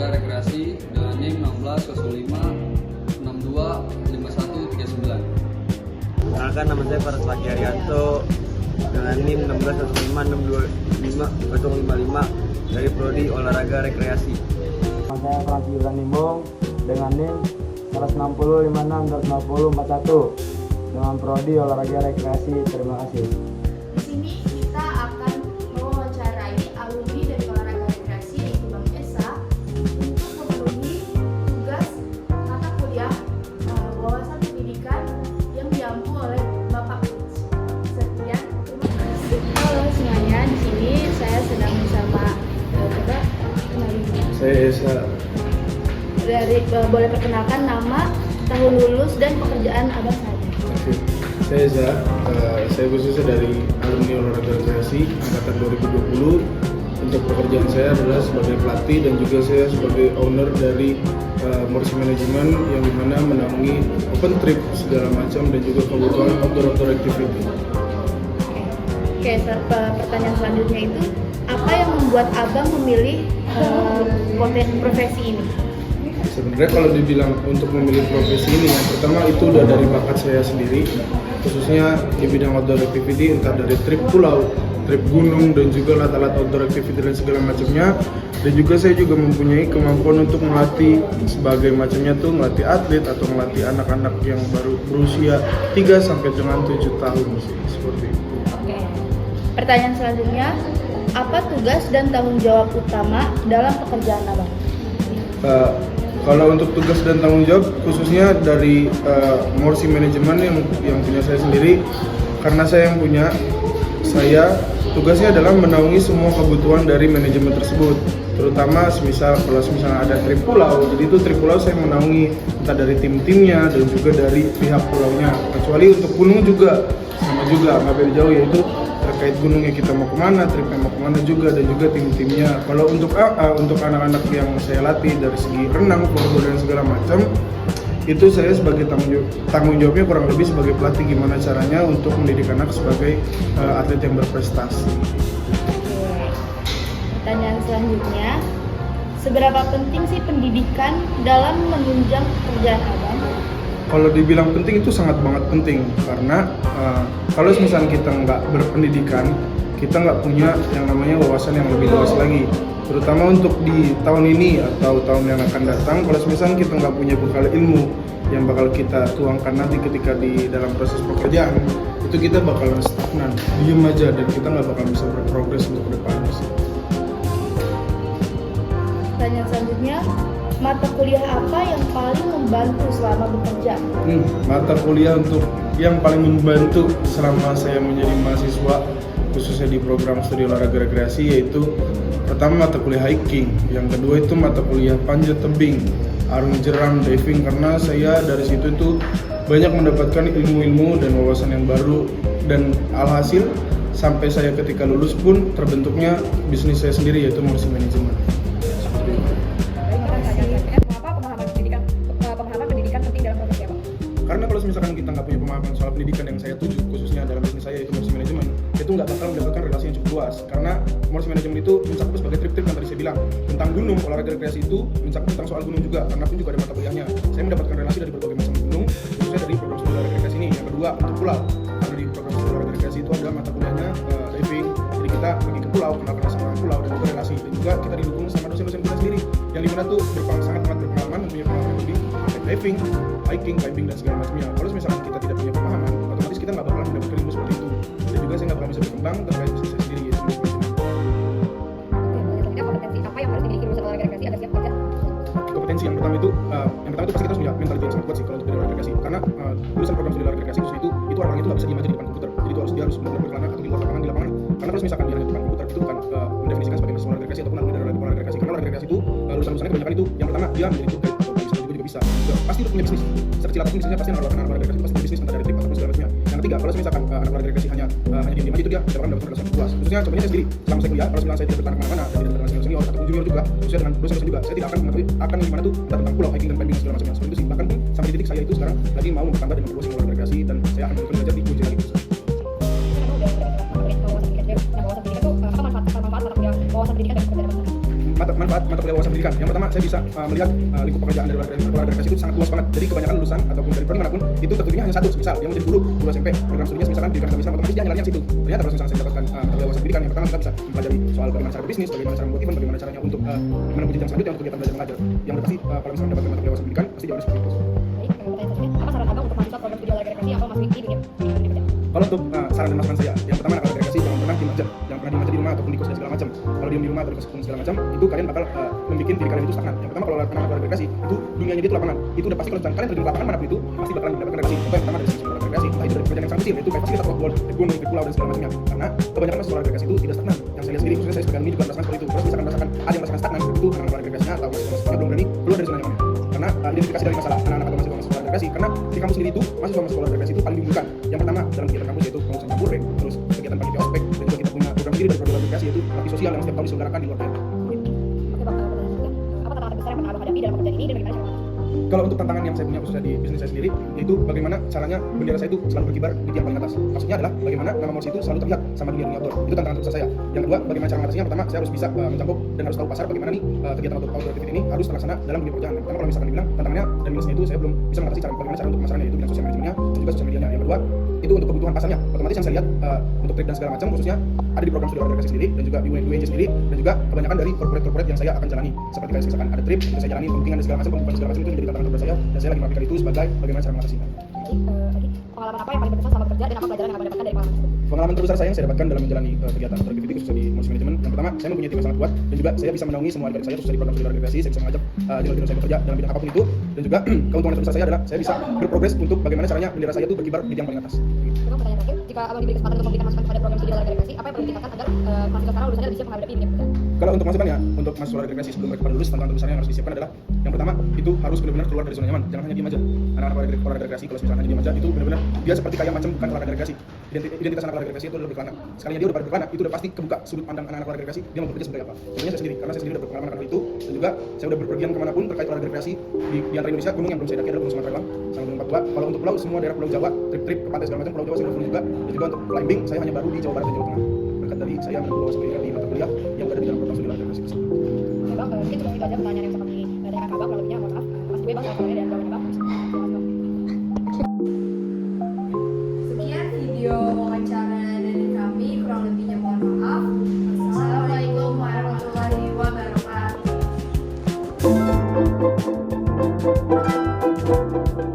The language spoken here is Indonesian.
olahraga rekreasi dengan NIM 1605625139. Perkenalkan, nama saya Faras Laki Arianto dengan NIM 1615625055 dari Prodi Olahraga Rekreasi. Nama saya Franky Yurdan Limbong dengan NIM 16056-25041 dengan Prodi Olahraga Rekreasi. Terima kasih. Di sini kita akan mewawancarai alumni dari olahraga rekreasi yaitu Bang Esa untuk memenuhi tugas mata kuliah wawasan pendidikan yang diampu oleh Bapak Coach. Sekian, terima kasih. Halo semuanya, di sini saya sedang bersama coba kenalin. Saya Esa. Boleh perkenalkan nama, tahun lulus dan pekerjaan abang saya. Oke. Saya Esa. Saya khususnya dari alumni olahraga rekreasi angkatan 2020. Untuk pekerjaan saya adalah sebagai pelatih dan juga saya sebagai owner dari Morsi Management yang dimana menaungi open trip segala macam dan juga kebutuhan outdoor activity. Oke, pertanyaan selanjutnya itu apa yang membuat abang memilih profesi ini? Sebenarnya kalau dibilang untuk memilih profesi ini, yang pertama itu udah dari bakat saya sendiri, khususnya di bidang outdoor activity, entah dari trip pulau, trip gunung, dan juga alat-alat outdoor activity dan segala macamnya. Dan juga saya juga mempunyai kemampuan untuk melatih sebagai macamnya tuh melatih atlet atau melatih anak-anak yang baru berusia 3 sampai dengan 7 tahun sih, seperti itu. Oke. Pertanyaan selanjutnya, apa tugas dan tanggung jawab utama dalam pekerjaan abang? Kalau untuk tugas dan tanggung jawab khususnya dari Morsi Management yang punya saya sendiri, karena saya yang punya, saya tugasnya adalah menaungi semua kebutuhan dari manajemen tersebut, terutama kalau misalnya ada trip pulau, jadi itu trip pulau saya menaungi entah dari tim-timnya dan juga dari pihak pulaunya. Kecuali untuk gunung juga sama juga, nggak beda jauh, yaitu terkait gunungnya kita mau kemana, tripnya mau kemana juga, dan juga tim-timnya. Kalau untuk anak-anak yang saya latih dari segi renang, floorball dan segala macam, itu saya sebagai tanggung jawabnya kurang lebih sebagai pelatih gimana caranya untuk mendidik anak sebagai atlet yang berprestasi. Oke. Pertanyaan selanjutnya, seberapa penting sih pendidikan dalam menunjang pekerjaan abang? Kalau dibilang penting itu sangat banget penting, karena kalau misalnya kita nggak berpendidikan, kita nggak punya yang namanya wawasan yang lebih luas lagi, terutama untuk di tahun ini atau tahun yang akan datang. Kalau misalnya kita nggak punya bekal ilmu yang bakal kita tuangkan nanti ketika di dalam proses pekerjaan, itu kita bakalan stagnan, diem aja, dan kita nggak bakal bisa berprogres untuk depannya sih. Pertanyaan selanjutnya, mata kuliah apa yang paling membantu selama bekerja? Mata kuliah yang paling membantu selama saya menjadi mahasiswa khususnya di program studi olahraga rekreasi, yaitu pertama mata kuliah hiking, yang kedua itu mata kuliah panjat tebing, arung jeram, diving, karena saya dari situ itu banyak mendapatkan ilmu-ilmu dan wawasan yang baru, dan alhasil sampai saya ketika lulus pun terbentuknya bisnis saya sendiri yaitu Morsi Management. Karena kalau misalkan kita nggak punya pemahaman soal pendidikan yang saya tuju, khususnya dalam bisnis saya yaitu Morsi Management, itu nggak bakal mendapatkan relasi yang cukup luas. Karena Morsi Management itu mencakup sebagai trip-trip yang tadi saya bilang tentang gunung, olahraga rekreasi itu mencakup tentang soal gunung juga, karena pun juga ada mata kuliahnya. Saya mendapatkan relasi dari berbagai macam gunung, khususnya dari program studi olahraga rekreasi ini. Yang kedua untuk pulau, karena di program studi olahraga rekreasi itu ada mata kuliahnya diving, jadi kita pergi ke pulau, kenal sama pulau dan juga relasi, dan juga kita didukung sama dosen-dosen kita sendiri, yang dimana tuh sangat berpengalaman, punya pengalaman lebih diving, hiking, climbing dan segala macamnya. Kalau misalkan kita tidak punya pemahaman, otomatis kita nggak bakalan mendapatkan ilmu seperti itu, dan juga saya nggak bakal bisa berkembang terkait bisnis saya sendiri yaitu Morsi Management. Kompetensi apa yang harus dimiliki lulusan olahraga rekreasi agar siap bekerja? Kompetensi yang pertama itu pasti kita harus punya mentality yang sangat kuat sih kalau untuk olahraga rekreasi, karena lulusan program studi olahraga rekreasi khususnya itu orang itu nggak bisa diem aja di depan komputer, jadi dia harus benar-benar berkelana atau di luar lapangan, karena kalau misalkan dia hanya di depan komputer itu bukan mendefinisikan sebagai mahasiswa olahraga rekreasi ataupun alumni dari olahraga rekreasi. Karena olahraga rekreasi itu lulusan-lulusannya kebanyakan itu yang pertama dia menjadi tour guide, juga bisa pasti udah punya bisnis, sekecil apapun bisnisnya pasti anak olahraga rekreasi pasti punya bisnis entah dari trip ataupun segala macamnya. Yang ketiga, kalau misalkan anak olahraga rekreasi hanya diem-diem aja, itu dia tidak akan mendapatkan relasi yang luas. Khususnya contohnya saya sendiri, selama saya kuliah, kalau misalnya saya tidak bertahan kemana-mana dan tidak bertahan dengan senior ataupun junior juga, khususnya dengan dosen-dosen juga, saya tidak akan mengetahui akan gimana tuh tentang pulau, hiking dan climbing segala macamnya. Seperti itu sih, bahkan pun sampai titik saya itu sekarang lagi mau bertambah dengan berluas olahraga rekreasi, dan saya akan belajar di UJ lagi. Wawasan pendidikan itu apa manfaat mata kuliah wawasan pendidikan dari pekerjaan abang? Manfaat bermanfaat mata kuliah wawasan pendidikan. Yang pertama, saya bisa melihat lingkup pekerjaan dari olahraga rekreasi itu sangat luas banget. Jadi kebanyakan lulusan ataupun dari prodi manapun itu tertujunya hanya satu. Misal dia menjadi guru SMP, program studinya misalkan pendidikan agama Islam, otomatis dia nyalanya situ. Ternyata kalau misalnya saya dapatkan mata kuliah wawasan pendidikan, yang pertama kita bisa mempelajari soal bagaimana cara berbisnis, bagaimana cara membuat event, bagaimana caranya untuk menempuh jenjang selanjutnya untuk kegiatan belajar mengajar. Yang udah pasti kalau misalnya mendapatkan mata kuliah wawasan pendidikan pasti jauh seperti itu. Baik, pertanyaan selanjutnya, apa saran abang untuk mahasiswa program studi olahraga rekreasi yang mau masuk di dunia kerja? Kalau untuk saran dan masukan saya, yang pertama olahraga rekreasi jangan pernah diem aja, jangan pernah diem aja di rumah ataupun di kos dan segala macam. Kalau diem di rumah atau di kos dan segala macam, itu kalian bakal membuat diri kalian itu stagnan. Yang pertama kalau olahraga rekreasi itu dunianya dia itu lapangan. Itu udah pasti kalau kalian terjun ke lapangan manapun itu pasti bakalan mendapatkan rekreasi. Contoh yang pertama dari sisi olahraga rekreasi, entah itu dari pekerjaan yang sangat kecil, yaitu kayak fasilitas outboard, gunung, pulau dan segala macamnya. Karena kebanyakan mahasiswa olahraga rekreasi itu tidak stagnan. Yang saya lihat sendiri, khususnya saya sebagai alumni juga merasakan seperti itu. Terus misalkan merasakan ada yang merasakan stagnan, itu karena olahraga rekreasinya atau mahasiswa belum berani keluar dari zona nyamannya. Karena identifikasi dari masalah anak-anak atau mahasiswa olahraga rekreasi, karena di kampus sendiri itu mahasiswa olahraga rekreasi itu paling dibutuhkan. Yang pertama dalam kegiatan kampus yaitu pengurusan campur, terus kegiatan panitia ospek, dan juga kita punya program sendiri dari program rekreasi yaitu bakti sosial yang setiap tahun diselenggarakan di luar daerah. Oke bang, pertanyaan selanjutnya, apa tantangan terbesar yang pernah abang hadapi dalam pekerjaan ini dan bagaimana cara mengatasi? Kalau untuk tantangan yang saya punya khususnya di bisnis saya sendiri, yaitu bagaimana caranya bendera saya itu selalu berkibar di tiang paling atas. Maksudnya adalah bagaimana nama Morsi itu selalu terlihat sama dunia outdoor. Itu tantangan terbesar saya. Yang kedua, bagaimana cara mengatasinya? Pertama, saya harus bisa mencampur dan harus tahu pasar bagaimana nih kegiatan outdoor activity ini harus terlaksana dalam dunia pekerjaan. Yang pertama, kalau misalkan dibilang tantangannya dan minusnya itu saya belum bisa mengatasi bagaimana cara untuk pemasarannya, yaitu bidang sosial manajemennya dan juga sosial medianya. Yang kedua, itu untuk kebutuhan pasarnya. Otomatis yang saya lihat untuk trip dan segala macam khususnya ada di program studi olahraga rekreasi sendiri dan juga di UNJ sendiri dan juga kebanyakan dari corporate yang saya akan jalani seperti kayak misalkan ada trip yang saya jalani pembinaan dan segala macam pembukaan segala macam itu menjadi tantangan terbesar saya dan saya lagi melakukan itu sebagai bagaimana cara mengatasinya. Lagi, pengalaman apa yang paling berkesan selama bekerja dan apa pelajaran yang abang dapatkan dari pengalaman tersebut? Pengalaman terbesar saya yang saya dapatkan dalam menjalani kegiatan outdoor activity khususnya di Morsi Management. Yang pertama, saya mempunyai tim yang sangat kuat dan juga saya bisa menaungi semua adik-adik saya khususnya di program studi olahraga rekreasi. Saya bisa mengajak adik-adik saya bekerja dalam bidang apapun itu dan juga keuntungan terbesar saya adalah saya bisa berprogres untuk bagaimana caranya bendera saya itu berkibar di tiang paling atas. Bang, pertanyaan terakhir, jika abang diberi kesempatan untuk memberikan masukan kepada program studi olahraga rekreasi, apa yang perlu ditingkatkan agar mahasiswa sekarang lulusannya lebih siap menghadapi dunia pekerjaan? Kalau untuk masukannya, untuk mahasiswa olahraga rekreasi sebelum mereka pada lulus, tantangan terbesarnya yang harus disiapkan adalah yang pertama itu harus benar-benar keluar dari zona nyaman, jangan hanya diem aja. Anak-anak olahraga rekreasi kalau misalnya hanya diem aja itu benar-benar dia seperti kayak macam bukan olahraga rekreasi. Identitas anak olahraga rekreasi itu adalah berkelana. Sekalinya dia udah pada berkelana, itu udah pasti kebuka sudut pandang anak-anak olahraga rekreasi dia mau bekerja sebagai apa. Contohnya saya sendiri, karena saya sendiri udah berpengalaman akan hal itu dan juga saya udah berpergian kemanapun terkait olahraga rekreasi di antara Indonesia. Gunung yang belum saya daki adalah Gunung Sumatera Bang, sama Gunung Papua. Kalau untuk pulau semua daerah Pulau Jawa, trip-trip ke pantai segala macam Pulau Jawa saya udah juga. Dan juga untuk climbing saya hanya baru di Jawa Barat dan Jawa Tengah. Berkat dari saya menempuh wawasan pendidikan di mata kuliah yang berada di dalam program studi olahraga rekreasi. Oke bang, mungkin cuma itu aja pertanyaan yang sempat ditanyakan ke abang, kalau lebihnya mohon maaf. Mas gue bang, soalnya dan jawabannya bang. Sekian video wawancara dari kami, kurang lebihnya mohon maaf. Assalamualaikum warahmatullahi wabarakatuh.